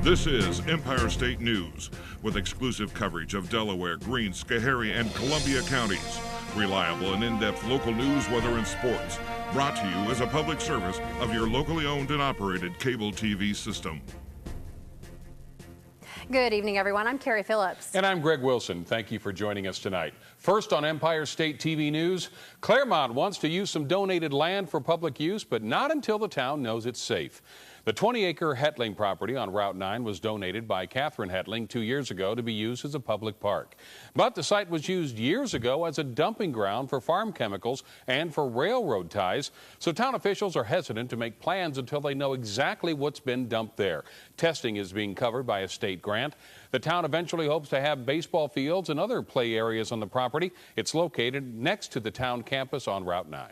This is Empire State News, with exclusive coverage of Delaware, Greene, Schoharie, and Columbia counties. Reliable and in-depth local news, weather, and sports. Brought to you as a public service of your locally owned and operated cable TV system. Good evening, everyone. I'm Carrie Phillips. And I'm Greg Wilson. Thank you for joining us tonight. First on Empire State TV News, Claremont wants to use some donated land for public use, but not until the town knows it's safe. The 20-acre Hetling property on Route 9 was donated by Catherine Hetling 2 years ago to be used as a public park. But the site was used years ago as a dumping ground for farm chemicals and for railroad ties, so town officials are hesitant to make plans until they know exactly what's been dumped there. Testing is being covered by a state grant. The town eventually hopes to have baseball fields and other play areas on the property. It's located next to the town campus on Route 9.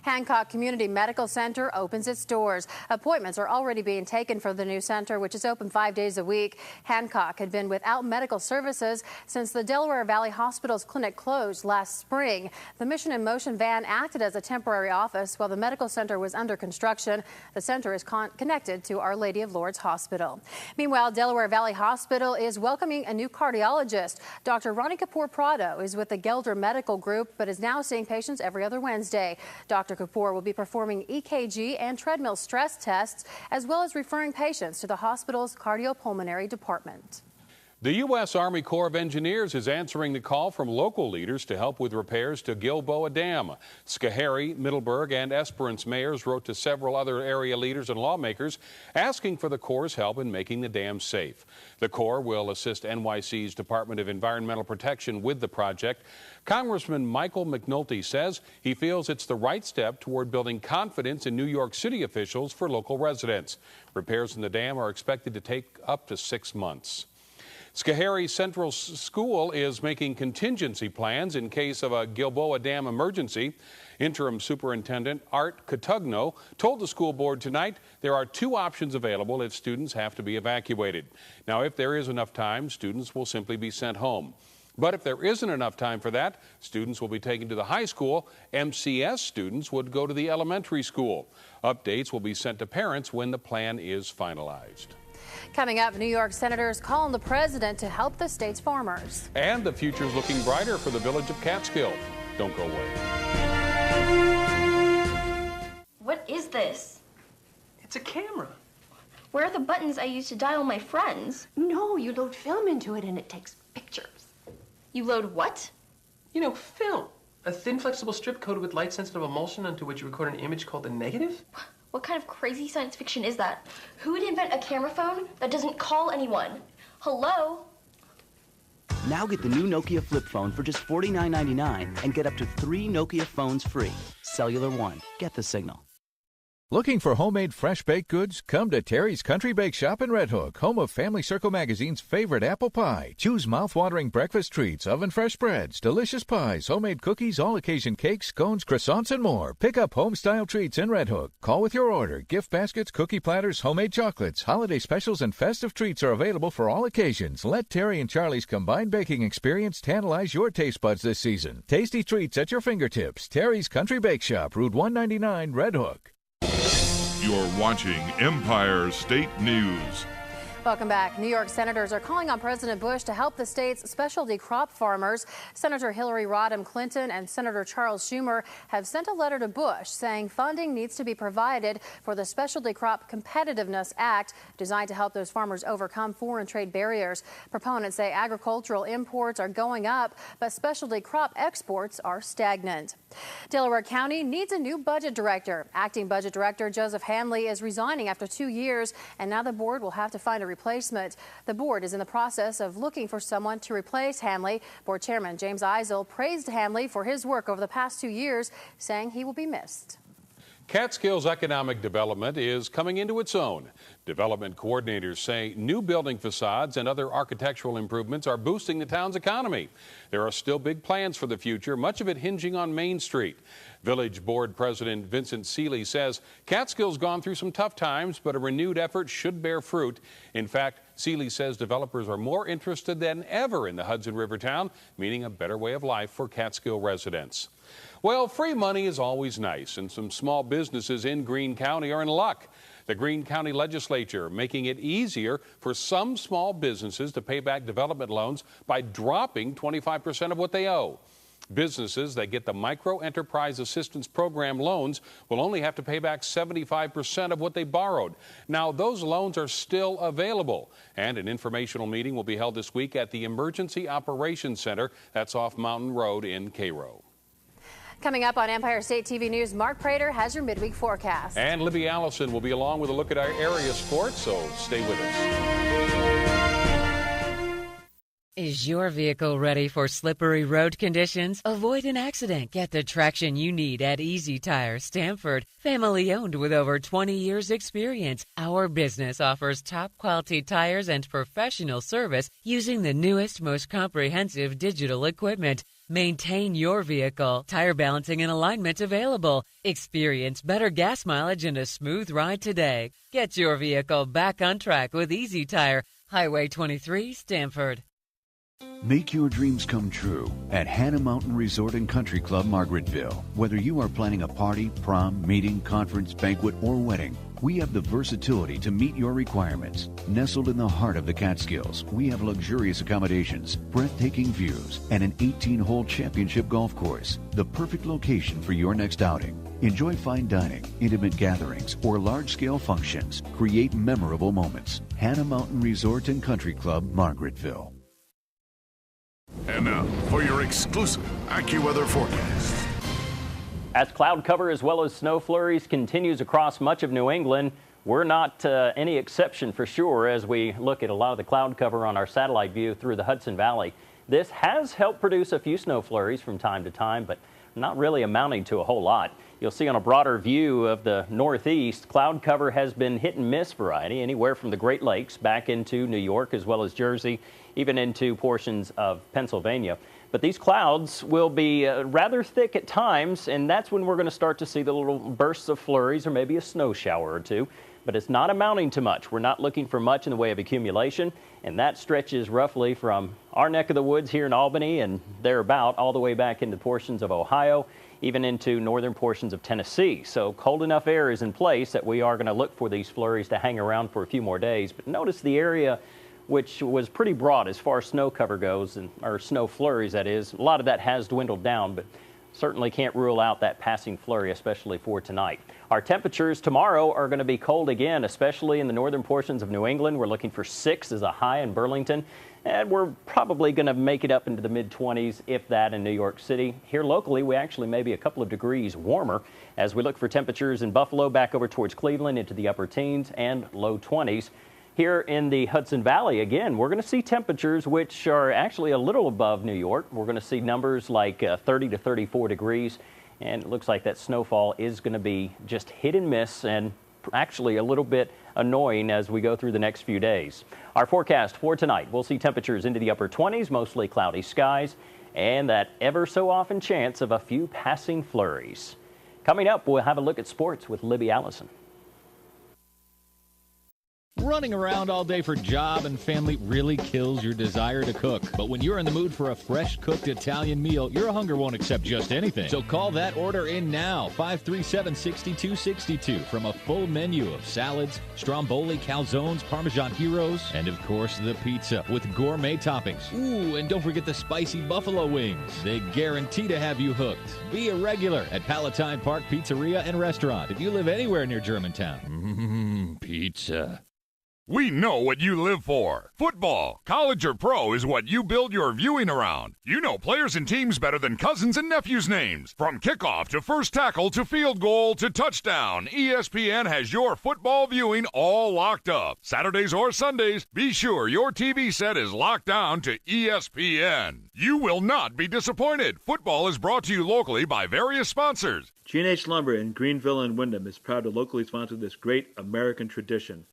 Hancock Community Medical Center opens its doors. Appointments are already being taken for the new center, which is open 5 days a week. Hancock had been without medical services since the Delaware Valley Hospital's clinic closed last spring. The Mission in Motion van acted as a temporary office while the medical center was under construction. The center is connected to Our Lady of Lourdes Hospital. Meanwhile, Delaware Valley Hospital is welcoming a new cardiologist. Dr. Ronnie Kapoor Prado is with the Gelder Medical Group, but is now seeing patients every other Wednesday. Dr. Kapoor will be performing EKG and treadmill stress tests, as well as referring patients to the hospital's cardiopulmonary department. The U.S. Army Corps of Engineers is answering the call from local leaders to help with repairs to Gilboa Dam. Schoharie, Middleburg, and Esperance mayors wrote to several other area leaders and lawmakers asking for the Corps' help in making the dam safe. The Corps will assist NYC's Department of Environmental Protection with the project. Congressman Michael McNulty says he feels it's the right step toward building confidence in New York City officials for local residents. Repairs in the dam are expected to take up to 6 months. Schoharie Central School is making contingency plans in case of a Gilboa Dam emergency. Interim Superintendent Art Catugno told the school board tonight there are 2 options available if students have to be evacuated. Now, if there is enough time, students will simply be sent home. But if there isn't enough time for that, students will be taken to the high school. MCS students would go to the elementary school. Updates will be sent to parents when the plan is finalized. Coming up, New York senators call on the president to help the state's farmers. And the future's looking brighter for the village of Catskill. Don't go away. What is this? It's a camera. Where are the buttons I use to dial my friends? No, you load film into it and it takes pictures. You load what? You know, film. A thin, flexible strip coated with light-sensitive emulsion onto which you record an image called the negative. What kind of crazy science fiction is that? Who would invent a camera phone that doesn't call anyone? Hello? Now get the new Nokia flip phone for just $49.99 and get up to 3 Nokia phones free. Cellular One. Get the signal. Looking for homemade fresh baked goods? Come to Terry's Country Bake Shop in Red Hook, home of Family Circle Magazine's favorite apple pie. Choose mouth-watering breakfast treats, oven-fresh breads, delicious pies, homemade cookies, all-occasion cakes, scones, croissants, and more. Pick up home-style treats in Red Hook. Call with your order. Gift baskets, cookie platters, homemade chocolates, holiday specials, and festive treats are available for all occasions. Let Terry and Charlie's combined baking experience tantalize your taste buds this season. Tasty treats at your fingertips. Terry's Country Bake Shop, Route 199, Red Hook. You're watching Empire State News. Welcome back. New York senators are calling on President Bush to help the state's specialty crop farmers. Senator Hillary Rodham Clinton and Senator Charles Schumer have sent a letter to Bush saying funding needs to be provided for the Specialty Crop Competitiveness Act, designed to help those farmers overcome foreign trade barriers. Proponents say agricultural imports are going up, but specialty crop exports are stagnant. Delaware County needs a new budget director. Acting Budget Director Joseph Hanley is resigning after 2 years, and now the board will have to find a replacement. The board is in the process of looking for someone to replace Hanley. Board Chairman James Eisel praised Hanley for his work over the past 2 years, saying he will be missed. Catskill's economic development is coming into its own. Development coordinators say new building facades and other architectural improvements are boosting the town's economy. There are still big plans for the future, much of it hinging on Main Street. Village Board President Vincent Seeley says Catskill's gone through some tough times, but a renewed effort should bear fruit. In fact, Seeley says developers are more interested than ever in the Hudson River town, meaning a better way of life for Catskill residents. Well, free money is always nice, and some small businesses in Greene County are in luck. The Greene County Legislature making it easier for some small businesses to pay back development loans by dropping 25% of what they owe. Businesses that get the Micro Enterprise Assistance Program loans will only have to pay back 75% of what they borrowed. Now, those loans are still available, and an informational meeting will be held this week at the Emergency Operations Center. That's off Mountain Road in Cairo. Coming up on Empire State TV News, Mark Prater has your midweek forecast. And Libby Allison will be along with a look at our area sports, so stay with us. Is your vehicle ready for slippery road conditions? Avoid an accident. Get the traction you need at Easy Tire Stamford. Family owned with over 20 years experience. Our business offers top quality tires and professional service using the newest, most comprehensive digital equipment. Maintain your vehicle. Tire balancing and alignment available. Experience better gas mileage and a smooth ride today. Get your vehicle back on track with Easy Tire. Highway 23, Stamford. Make your dreams come true at Hannah Mountain Resort and Country Club, Margaretville. Whether you are planning a party, prom, meeting, conference, banquet, or wedding, we have the versatility to meet your requirements. Nestled in the heart of the Catskills, we have luxurious accommodations, breathtaking views, and an 18-hole championship golf course. The perfect location for your next outing. Enjoy fine dining, intimate gatherings, or large-scale functions. Create memorable moments. Hannah Mountain Resort and Country Club, Margaretville. And now, for your exclusive AccuWeather forecast. As cloud cover as well as snow flurries continues across much of New England, we're not any exception for sure as we look at a lot of the cloud cover on our satellite view through the Hudson Valley. This has helped produce a few snow flurries from time to time, but not really amounting to a whole lot. You'll see on a broader view of the Northeast, cloud cover has been hit and miss variety, anywhere from the Great Lakes back into New York as well as Jersey, even into portions of Pennsylvania. But these clouds will be rather thick at times, and that's when we're going to start to see the little bursts of flurries or maybe a snow shower or two. But it's not amounting to much. We're not looking for much in the way of accumulation, and that stretches roughly from our neck of the woods here in Albany and thereabout all the way back into portions of Ohio, even into northern portions of Tennessee. So cold enough air is in place that we are going to look for these flurries to hang around for a few more days. But notice the area which was pretty broad as far as snow cover goes, or snow flurries, that is. A lot of that has dwindled down, but certainly can't rule out that passing flurry, especially for tonight. Our temperatures tomorrow are going to be cold again, especially in the northern portions of New England. We're looking for 6 as a high in Burlington, and we're probably going to make it up into the mid-20s, if that, in New York City. Here locally, we actually may be a couple of degrees warmer as we look for temperatures in Buffalo back over towards Cleveland into the upper teens and low 20s. Here in the Hudson Valley, again, we're going to see temperatures which are actually a little above New York. We're going to see numbers like 30 to 34 degrees, and it looks like that snowfall is going to be just hit and miss and actually a little bit annoying as we go through the next few days. Our forecast for tonight, we'll see temperatures into the upper 20s, mostly cloudy skies, and that ever so often chance of a few passing flurries. Coming up, we'll have a look at sports with Libby Allison. Running around all day for job and family really kills your desire to cook. But when you're in the mood for a fresh cooked Italian meal, your hunger won't accept just anything. So call that order in now, 537-6262, from a full menu of salads, stromboli, calzones, Parmesan heroes, and of course the pizza with gourmet toppings. Ooh, and don't forget the spicy buffalo wings. They guarantee to have you hooked. Be a regular at Palatine Park Pizzeria and Restaurant if you live anywhere near Germantown. Pizza. We know what you live for. Football, college or pro, is what you build your viewing around. You know players and teams better than cousins and nephews' names. From kickoff to first tackle to field goal to touchdown, ESPN has your football viewing all locked up. Saturdays or Sundays, be sure your TV set is locked down to ESPN. You will not be disappointed. Football is brought to you locally by various sponsors. G&H Lumber in Greenville and Windham is proud to locally sponsor this great American tradition.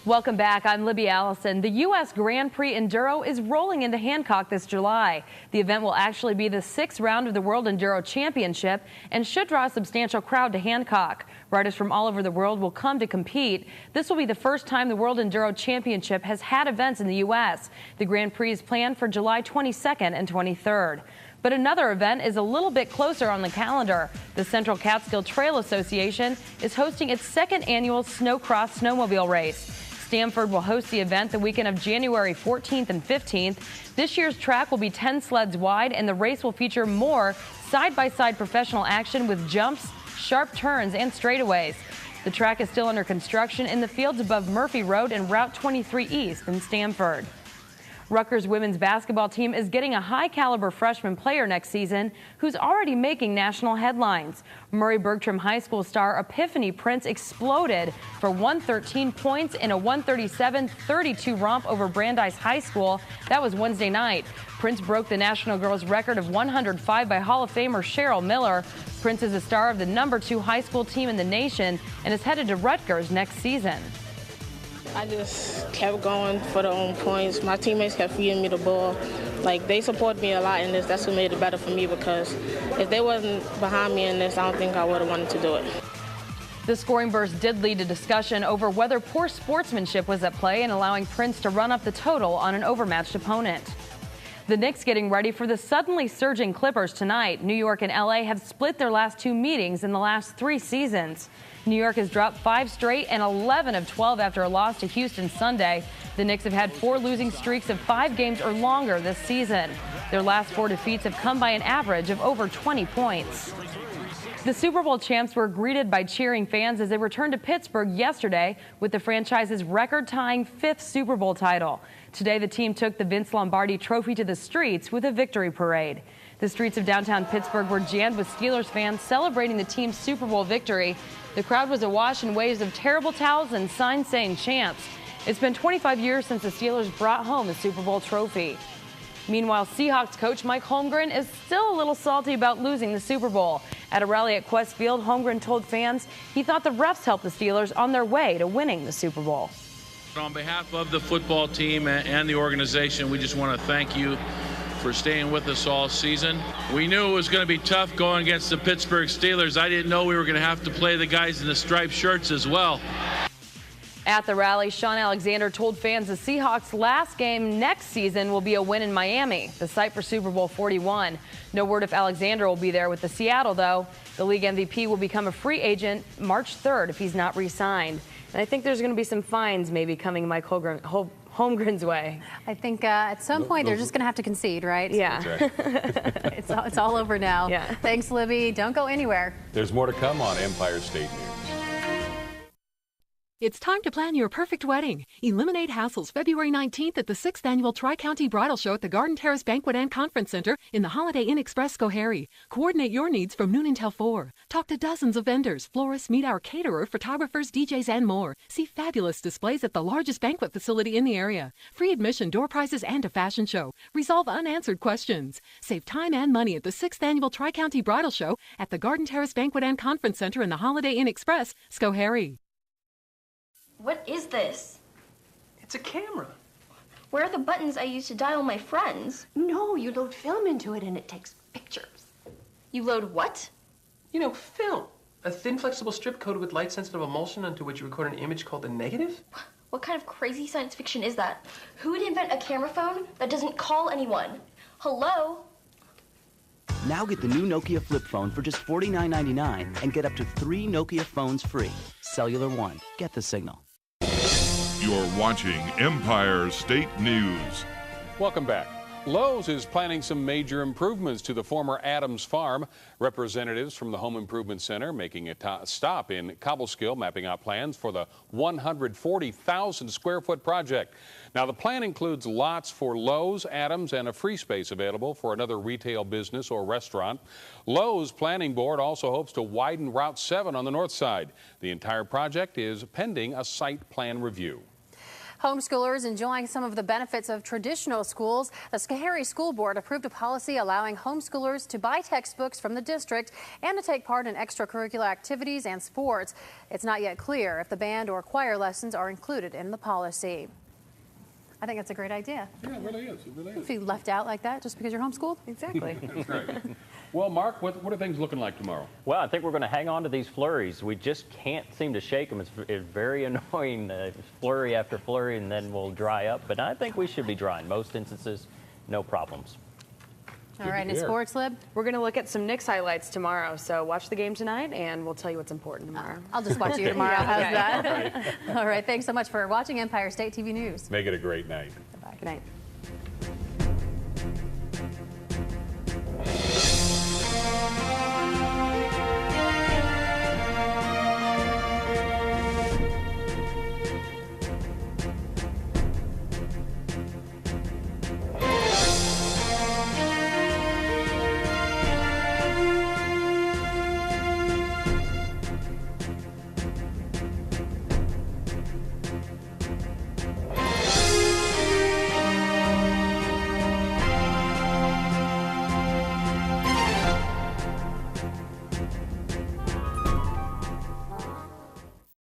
Welcome back. I'm Libby Allison. The U.S. Grand Prix Enduro is rolling into Hancock this July. The event will actually be the 6th round of the World Enduro Championship and should draw a substantial crowd to Hancock. Riders from all over the world will come to compete. This will be the first time the World Enduro Championship has had events in the U.S. The Grand Prix is planned for July 22nd and 23rd. But another event is a little bit closer on the calendar. The Central Catskill Trail Association is hosting its 2nd annual Snowcross snowmobile race. Stamford will host the event the weekend of January 14th and 15th. This year's track will be 10 sleds wide, and the race will feature more side-by-side professional action with jumps, sharp turns, and straightaways. The track is still under construction in the fields above Murphy Road and Route 23 East in Stamford. Rutgers women's basketball team is getting a high-caliber freshman player next season who's already making national headlines. Murray Bergstrom High School star Epiphany Prince exploded for 113 points in a 137-32 romp over Brandeis High School. That was Wednesday night. Prince broke the national girls record of 105 by Hall of Famer Cheryl Miller. Prince is a star of the #2 high school team in the nation and is headed to Rutgers next season. I just kept going for the own points. My teammates kept feeding me the ball. Like, they support me a lot in this. That's what made it better for me, because if they wasn't behind me in this, I don't think I would have wanted to do it. The scoring burst did lead to discussion over whether poor sportsmanship was at play in allowing Prince to run up the total on an overmatched opponent. The Knicks getting ready for the suddenly surging Clippers tonight. New York and LA have split their last 2 meetings in the last 3 seasons. New York has dropped 5 straight and 11 of 12 after a loss to Houston Sunday. The Knicks have had 4 losing streaks of 5 games or longer this season. Their last 4 defeats have come by an average of over 20 points. The Super Bowl champs were greeted by cheering fans as they returned to Pittsburgh yesterday with the franchise's record-tying 5th Super Bowl title. Today, the team took the Vince Lombardi Trophy to the streets with a victory parade. The streets of downtown Pittsburgh were jammed with Steelers fans celebrating the team's Super Bowl victory. The crowd was awash in waves of terrible towels and signs saying champs. It's been 25 years since the Steelers brought home the Super Bowl trophy. Meanwhile, Seahawks coach Mike Holmgren is still a little salty about losing the Super Bowl. At a rally at Quest Field, Holmgren told fans he thought the refs helped the Steelers on their way to winning the Super Bowl. On behalf of the football team and the organization, we just want to thank you for staying with us all season. We knew it was going to be tough going against the Pittsburgh Steelers. I didn't know we were going to have to play the guys in the striped shirts as well. At the rally, Sean Alexander told fans the Seahawks' last game next season will be a win in Miami, the site for Super Bowl 41. No word if Alexander will be there with the Seattle, though. The league MVP will become a free agent March 3rd if he's not re-signed. And I think there's going to be some fines maybe coming Mike Holmgren's way. I think at some point they're just going to have to concede, right? Yeah. It's all over now. Yeah. Thanks, Libby. Don't go anywhere. There's more to come on Empire State News. It's time to plan your perfect wedding. Eliminate hassles February 19th at the 6th Annual Tri-County Bridal Show at the Garden Terrace Banquet and Conference Center in the Holiday Inn Express Schoharie. Coordinate your needs from noon until 4. Talk to dozens of vendors, florists, meet our caterer, photographers, DJs, and more. See fabulous displays at the largest banquet facility in the area. Free admission, door prizes, and a fashion show. Resolve unanswered questions. Save time and money at the 6th Annual Tri-County Bridal Show at the Garden Terrace Banquet and Conference Center in the Holiday Inn Express Schoharie. What is this? It's a camera. Where are the buttons I use to dial my friends? No, you load film into it and it takes pictures. You load what? You know, film. A thin, flexible strip coated with light-sensitive emulsion onto which you record an image called a negative? What kind of crazy science fiction is that? Who would invent a camera phone that doesn't call anyone? Hello? Now get the new Nokia flip phone for just $49.99 and get up to 3 Nokia phones free. Cellular One. Get the signal. You're watching Empire State News. Welcome back. Lowe's is planning some major improvements to the former Adams Farm. Representatives from the Home Improvement Center making a stop in Cobleskill, mapping out plans for the 140,000 square foot project. Now, the plan includes lots for Lowe's, Adams, and a free space available for another retail business or restaurant. Lowe's Planning Board also hopes to widen Route 7 on the north side. The entire project is pending a site plan review. Homeschoolers enjoying some of the benefits of traditional schools. The Schoharie School Board approved a policy allowing homeschoolers to buy textbooks from the district and to take part in extracurricular activities and sports. It's not yet clear if the band or choir lessons are included in the policy. I think that's a great idea. Yeah, it really is. It really is. If you left out like that just because you're homeschooled. Exactly. That's right. Well, Mark, what are things looking like tomorrow? Well, I think we're going to hang on to these flurries. We just can't seem to shake them. It's very annoying, flurry after flurry, and then we'll dry up. But I think we should be dry in most instances, no problems. All right, in sports, Lib? We're going to look at some Knicks highlights tomorrow, so watch the game tonight, and we'll tell you what's important tomorrow. I'll just watch you tomorrow. How's Okay. that? All right, thanks so much for watching Empire State TV News. Make it a great night. Bye-bye. Good night.